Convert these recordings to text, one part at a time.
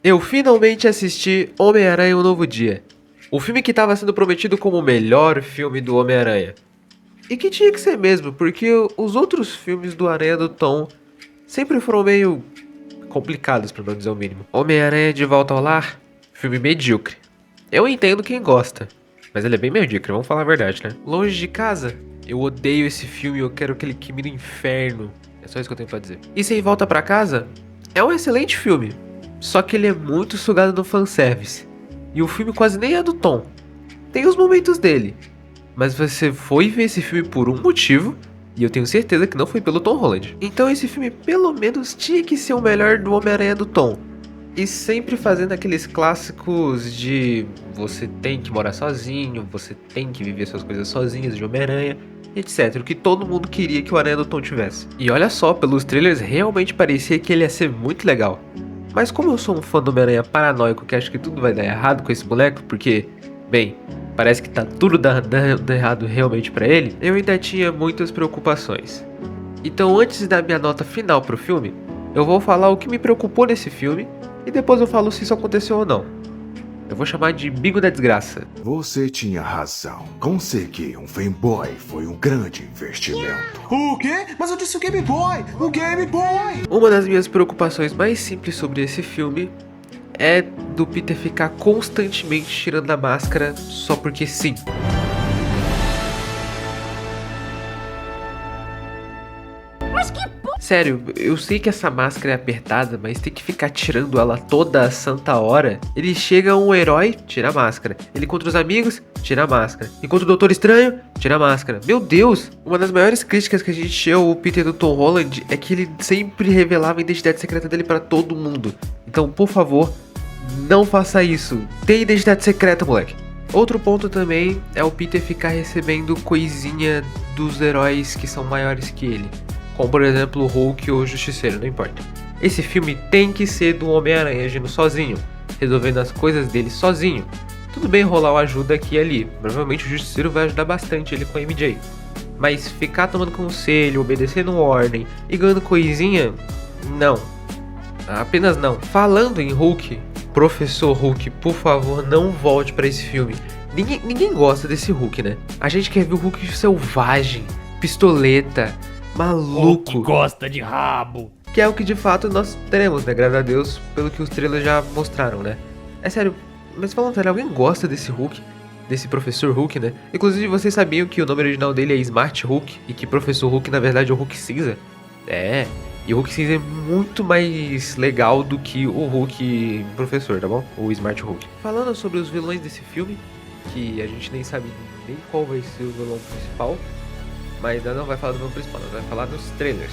Eu finalmente assisti Homem-Aranha Um Novo Dia. O filme que estava sendo prometido como o melhor filme do Homem-Aranha. E que tinha que ser mesmo, porque os outros filmes do Aranha do Tom sempre foram meio complicados, pra não dizer o mínimo. Homem-Aranha de Volta ao Lar, filme medíocre. Eu entendo quem gosta, mas ele é bem medíocre, vamos falar a verdade, né? Longe de Casa, eu odeio esse filme, eu quero que ele queime no inferno. É só isso que eu tenho pra dizer. E Sem Volta Pra Casa é um excelente filme. Só que ele é muito sugado no fanservice. E o filme quase nem é do Tom. Tem os momentos dele. Mas você foi ver esse filme por um motivo. E eu tenho certeza que não foi pelo Tom Holland. Então esse filme pelo menos tinha que ser o melhor do Homem-Aranha do Tom. E sempre fazendo aqueles clássicos de você tem que morar sozinho, você tem que viver suas coisas sozinhas de Homem-Aranha, etc. O que todo mundo queria que o Aranha do Tom tivesse. E olha só, pelos trailers realmente parecia que ele ia ser muito legal. Mas como eu sou um fã do Homem-Aranha paranoico que acha que tudo vai dar errado com esse boneco, porque, bem, parece que tá tudo dando errado realmente pra ele, eu ainda tinha muitas preocupações. Então antes de dar minha nota final pro filme, eu vou falar o que me preocupou nesse filme e depois eu falo se isso aconteceu ou não. Eu vou chamar de Bingo da Desgraça. Você tinha razão. Conseguir um fanboy foi um grande investimento. O quê? Mas eu disse o Game Boy! O Game Boy! Uma das minhas preocupações mais simples sobre esse filme é do Peter ficar constantemente tirando a máscara só porque sim. Sério, eu sei que essa máscara é apertada, mas tem que ficar tirando ela toda a santa hora. Ele chega um herói, tira a máscara. Ele encontra os amigos, tira a máscara. Encontra o Doutor Estranho, tira a máscara. Meu Deus! Uma das maiores críticas que a gente tinha ao Peter do Tom Holland é que ele sempre revelava a identidade secreta dele pra todo mundo. Então, por favor, não faça isso. Tem identidade secreta, moleque. Outro ponto também é o Peter ficar recebendo coisinha dos heróis que são maiores que ele. Como por exemplo o Hulk ou o Justiceiro, não importa. Esse filme tem que ser do Homem-Aranha agindo sozinho, resolvendo as coisas dele sozinho. Tudo bem rolar uma ajuda aqui e ali, provavelmente o Justiceiro vai ajudar bastante ele com a MJ. Mas ficar tomando conselho, obedecendo ordem e ganhando coisinha, não. Apenas não. Falando em Hulk, Professor Hulk, por favor não volte pra esse filme. Ninguém gosta desse Hulk, né? A gente quer ver o Hulk selvagem, pistoleta, maluco, que gosta de rabo. Que é o que de fato nós teremos, né? Graças a Deus, pelo que os trailers já mostraram, né? É sério, mas falando sério, alguém gosta desse Hulk? Desse Professor Hulk, né? Inclusive, vocês sabiam que o nome original dele é Smart Hulk e que Professor Hulk, na verdade, é o Hulk cinza? É, e o Hulk cinza é muito mais legal do que o Hulk Professor, tá bom? O Smart Hulk. Falando sobre os vilões desse filme, que a gente nem sabe nem qual vai ser o vilão principal, mas ainda não vai falar do vilão principal, nós vai falar dos trailers.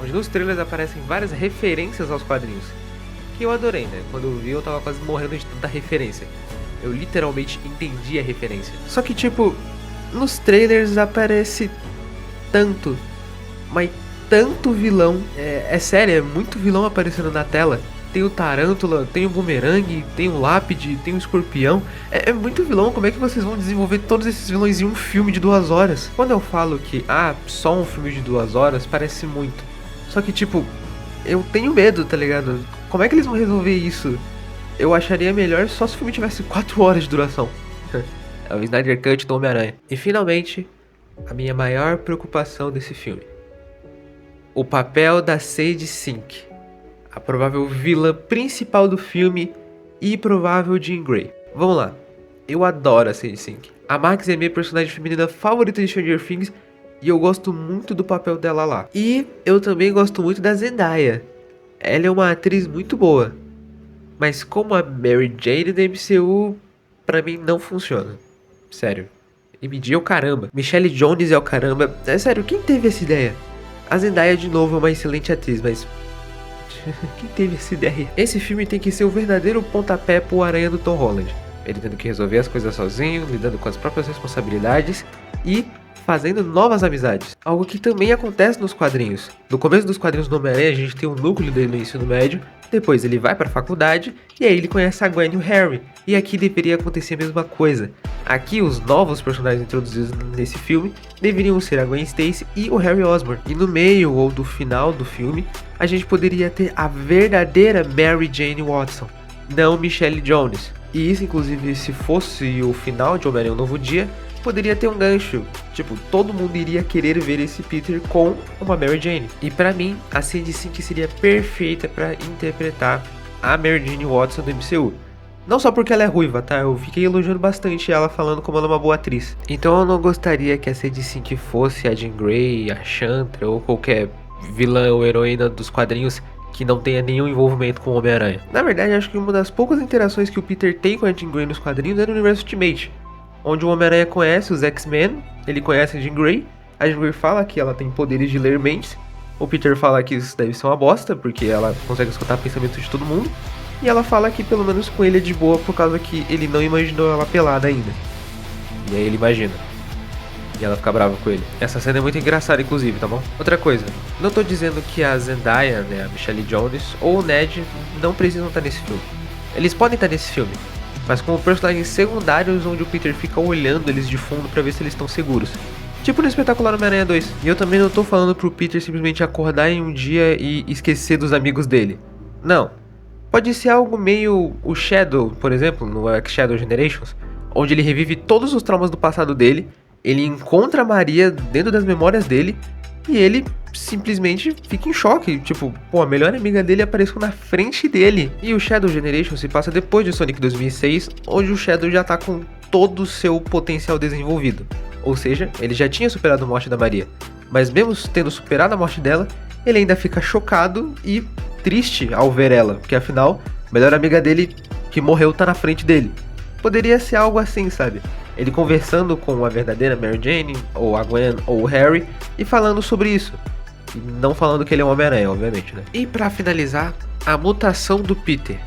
Onde nos trailers aparecem várias referências aos quadrinhos. Que eu adorei, né? Quando eu vi eu tava quase morrendo de tanta referência. Eu literalmente entendi a referência. Só que tipo, nos trailers aparece tanto, mas tanto vilão. É sério, é muito vilão aparecendo na tela. Tem o Tarântula, tem o Boomerang, tem o Lápide, tem o Escorpião. É muito vilão, como é que vocês vão desenvolver todos esses vilões em um filme de 2 horas? Quando eu falo que, só um filme de 2 horas, parece muito. Só que tipo, eu tenho medo, tá ligado? Como é que eles vão resolver isso? Eu acharia melhor só se o filme tivesse 4 horas de duração. É o Snyder Cut do Homem-Aranha. E finalmente, a minha maior preocupação desse filme. O papel da Sadie Sink, a provável vilã principal do filme e provável Jean Grey. Vamos lá, eu adoro a Sadie Sink. A Max é minha personagem feminina favorita de Stranger Things e eu gosto muito do papel dela lá. E eu também gosto muito da Zendaya. Ela é uma atriz muito boa. Mas como a Mary Jane do MCU, pra mim não funciona. Sério. MJ é o caramba. Michelle Jones é o caramba. É sério, quem teve essa ideia? A Zendaya de novo é uma excelente atriz, mas... quem teve essa ideia? Esse filme tem que ser o verdadeiro pontapé pro Aranha do Tom Holland. Ele tendo que resolver as coisas sozinho, lidando com as próprias responsabilidades e fazendo novas amizades. Algo que também acontece nos quadrinhos. No começo dos quadrinhos do Homem-Aranha, a gente tem um núcleo dele no ensino médio, depois ele vai para a faculdade e aí ele conhece a Gwen e o Harry. E aqui deveria acontecer a mesma coisa. Aqui os novos personagens introduzidos nesse filme deveriam ser a Gwen Stacy e o Harry Osborn. E no meio ou do final do filme, a gente poderia ter a verdadeira Mary Jane Watson. não Michelle Jones. E isso, inclusive, se fosse o final de Homem-Aranha Um Novo Dia, poderia ter um gancho. Tipo, todo mundo iria querer ver esse Peter com uma Mary Jane. E pra mim, a Sadie Sink seria perfeita pra interpretar a Mary Jane Watson do MCU. Não só porque ela é ruiva, tá? Eu fiquei elogiando bastante ela, falando como ela é uma boa atriz. Então eu não gostaria que a Sadie Sink fosse a Jean Grey, a Chantra ou qualquer vilã ou heroína dos quadrinhos que não tenha nenhum envolvimento com o Homem-Aranha. Na verdade, acho que uma das poucas interações que o Peter tem com a Jean Grey nos quadrinhos é no universo Ultimate, onde o Homem-Aranha conhece os X-Men, ele conhece a Jean Grey fala que ela tem poderes de ler mentes, o Peter fala que isso deve ser uma bosta, porque ela consegue escutar pensamentos de todo mundo, e ela fala que pelo menos com ele é de boa por causa que ele não imaginou ela pelada ainda. E aí ele imagina. E ela fica brava com ele. Essa cena é muito engraçada, inclusive, tá bom? Outra coisa, não tô dizendo que a Zendaya, né, a Michelle Jones, ou o Ned não precisam estar nesse filme. Eles podem estar nesse filme, mas como personagens secundários onde o Peter fica olhando eles de fundo pra ver se eles estão seguros. Tipo no Espetacular Homem-Aranha 2. E eu também não tô falando pro Peter simplesmente acordar em um dia e esquecer dos amigos dele. Não. Pode ser algo meio o Shadow, por exemplo, no X-Shadow Generations, onde ele revive todos os traumas do passado dele, ele encontra a Maria dentro das memórias dele, e ele simplesmente fica em choque, tipo, pô, a melhor amiga dele apareceu na frente dele. E o Shadow Generation se passa depois de Sonic 2006, onde o Shadow já tá com todo o seu potencial desenvolvido. Ou seja, ele já tinha superado a morte da Maria, mas mesmo tendo superado a morte dela, ele ainda fica chocado e triste ao ver ela, porque afinal, a melhor amiga dele que morreu tá na frente dele. Poderia ser algo assim, sabe? Ele conversando com a verdadeira Mary Jane, ou a Gwen, ou o Harry, e falando sobre isso. E não falando que ele é um Homem-Aranha, obviamente, né? E pra finalizar, a mutação do Peter.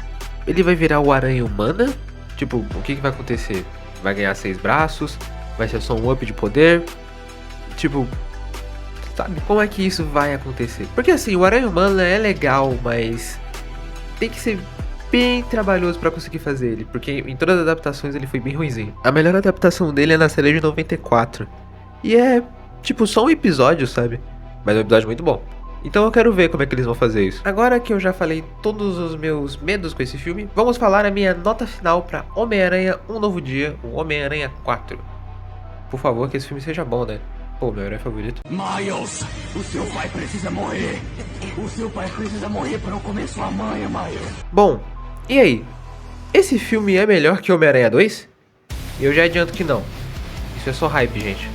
Ele vai virar o Aranha Humana? Tipo, o que vai acontecer? Vai ganhar 6 braços? Vai ser só um up de poder? Tipo, sabe, como é que isso vai acontecer? Porque assim, o Aranha Humana é legal, mas tem que ser bem trabalhoso pra conseguir fazer ele, porque em todas as adaptações ele foi bem ruimzinho. A melhor adaptação dele é na série de 94. E é, tipo, só um episódio, sabe? Mas é um episódio muito bom. Então eu quero ver como é que eles vão fazer isso. Agora que eu já falei todos os meus medos com esse filme, vamos falar a minha nota final pra Homem-Aranha Um Novo Dia, o Homem-Aranha 4. Por favor, que esse filme seja bom, né? Pô, meu herói favorito. Miles, o seu pai precisa morrer. O seu pai precisa morrer para eu comer sua mãe, Miles. Bom, e aí? Esse filme é melhor que Homem-Aranha 2? Eu já adianto que não. Isso é só hype, gente.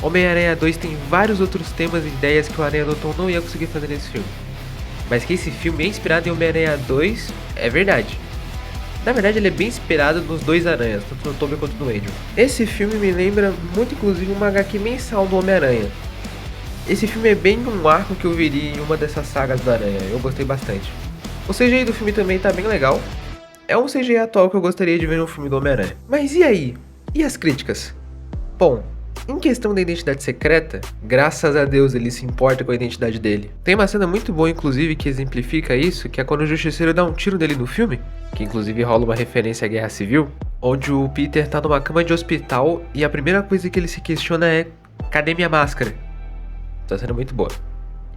Homem-Aranha 2 tem vários outros temas e ideias que o Aranha Doutor não ia conseguir fazer nesse filme. Mas que esse filme é inspirado em Homem-Aranha 2 é verdade. Na verdade, ele é bem inspirado nos dois aranhas, tanto no Tobey quanto no Andrew. Esse filme me lembra muito, inclusive, uma HQ mensal do Homem-Aranha. Esse filme é bem um arco que eu viria em uma dessas sagas do Aranha, eu gostei bastante. O CGI do filme também tá bem legal. É um CGI atual que eu gostaria de ver no filme do Homem-Aranha. Mas e aí? E as críticas? Bom, em questão da identidade secreta, graças a Deus ele se importa com a identidade dele. Tem uma cena muito boa, inclusive, que exemplifica isso, que é quando o Justiceiro dá um tiro nele no filme, que inclusive rola uma referência à Guerra Civil, onde o Peter tá numa cama de hospital e a primeira coisa que ele se questiona é: cadê minha máscara? Tá sendo muito boa.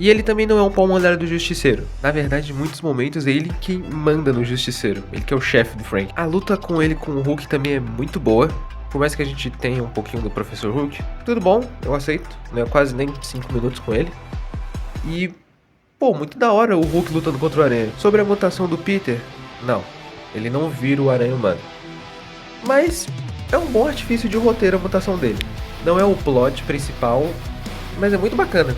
E ele também não é um pau mandado do Justiceiro. Na verdade, em muitos momentos é ele quem manda no Justiceiro, ele que é o chefe do Frank. A luta com ele com o Hulk também é muito boa. Por mais que a gente tenha um pouquinho do Professor Hulk, tudo bom, eu aceito, né? Quase nem 5 minutos com ele. E, pô, muito da hora o Hulk lutando contra o Aranha. Sobre a mutação do Peter, não, ele não vira o Aranha Humano. Mas é um bom artifício de roteiro a mutação dele. Não é o plot principal, mas é muito bacana.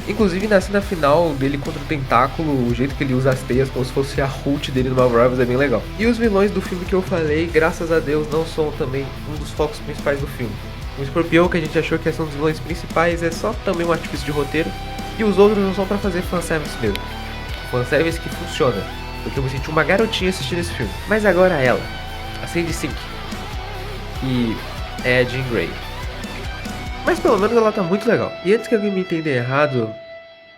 Inclusive na cena final dele contra o Tentáculo, o jeito que ele usa as teias como se fosse a Hulk dele no Marvel Rivals é bem legal. E os vilões do filme que eu falei, graças a Deus, não são também um dos focos principais do filme. O Escorpião, que a gente achou que ia ser um dos vilões principais, é só também um artifício de roteiro. E os outros não são pra fazer fanservice mesmo. Fanservice que funciona, porque eu me senti uma garotinha assistindo esse filme. Mas agora ela, a Sadie Sink, que é a Jean Grey. Mas pelo menos ela tá muito legal. E antes que alguém me entenda errado,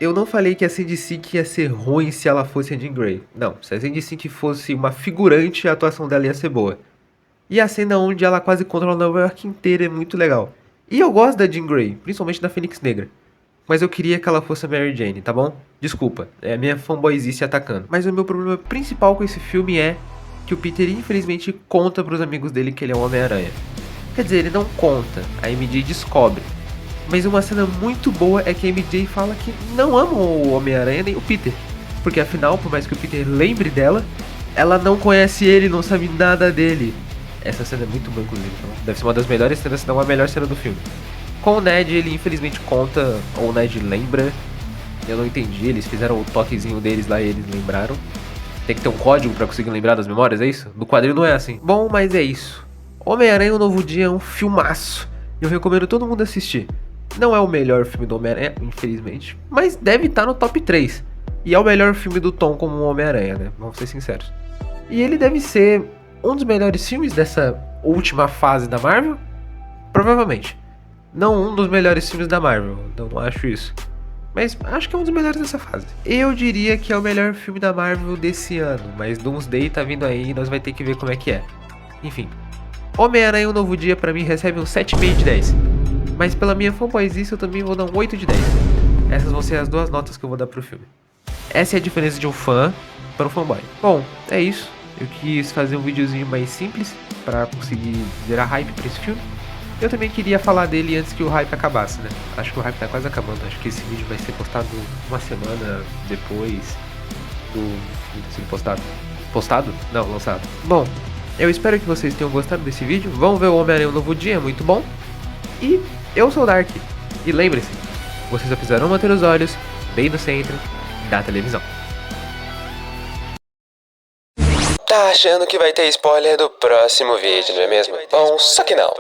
eu não falei que a Sadie Sink ia ser ruim se ela fosse a Jean Grey. Não, se a Sadie Sink fosse uma figurante, a atuação dela ia ser boa. E a cena onde ela quase controla Nova York inteira é muito legal. E eu gosto da Jean Grey, principalmente da Fênix Negra. Mas eu queria que ela fosse a Mary Jane, tá bom? Desculpa, é a minha fanboyzice atacando. Mas o meu problema principal com esse filme é que o Peter infelizmente conta pros amigos dele que ele é um Homem-Aranha. Quer dizer, ele não conta, a MJ descobre. Mas uma cena muito boa é que a MJ fala que não ama o Homem-Aranha nem o Peter. Porque afinal, por mais que o Peter lembre dela, ela não conhece ele, não sabe nada dele. Essa cena é muito boa, inclusive. Então deve ser uma das melhores cenas, se não a melhor cena do filme. Com o Ned, ele infelizmente conta, ou o Ned lembra. Eu não entendi, eles fizeram o toquezinho deles lá e eles lembraram. Tem que ter um código pra conseguir lembrar das memórias, é isso? No quadrinho não é assim. Bom, mas é isso. Homem-Aranha, um Novo Dia é um filmaço. Eu recomendo todo mundo assistir. Não é o melhor filme do Homem-Aranha, infelizmente, mas deve estar no top 3. E é o melhor filme do Tom como Homem-Aranha, né? Vamos ser sinceros. E ele deve ser um dos melhores filmes dessa última fase da Marvel? Provavelmente. Não um dos melhores filmes da Marvel, eu não acho isso. Mas acho que é um dos melhores dessa fase. Eu diria que é o melhor filme da Marvel desse ano, mas Doomsday tá vindo aí e nós vai ter que ver como é que é. Enfim. Homem-Aranha, um Novo Dia pra mim recebe um 7,5 de 10. Mas pela minha fanboyzice eu também vou dar um 8 de 10. Essas vão ser as duas notas que eu vou dar pro filme. Essa é a diferença de um fã para um fanboy. Bom, é isso. Eu quis fazer um videozinho mais simples para conseguir gerar hype para esse filme. Eu também queria falar dele antes que o hype acabasse, né? Acho que o hype tá quase acabando. Acho que esse vídeo vai ser postado uma semana depois do filme ter sido postado. Postado? Não, lançado. Bom, eu espero que vocês tenham gostado desse vídeo. Vão ver o Homem-Aranha um Novo Dia, é muito bom. E eu sou o Dark. E lembre-se, vocês só precisarão manter os olhos bem no centro da televisão. Tá achando que vai ter spoiler do próximo vídeo, não é mesmo? Bom, só que não.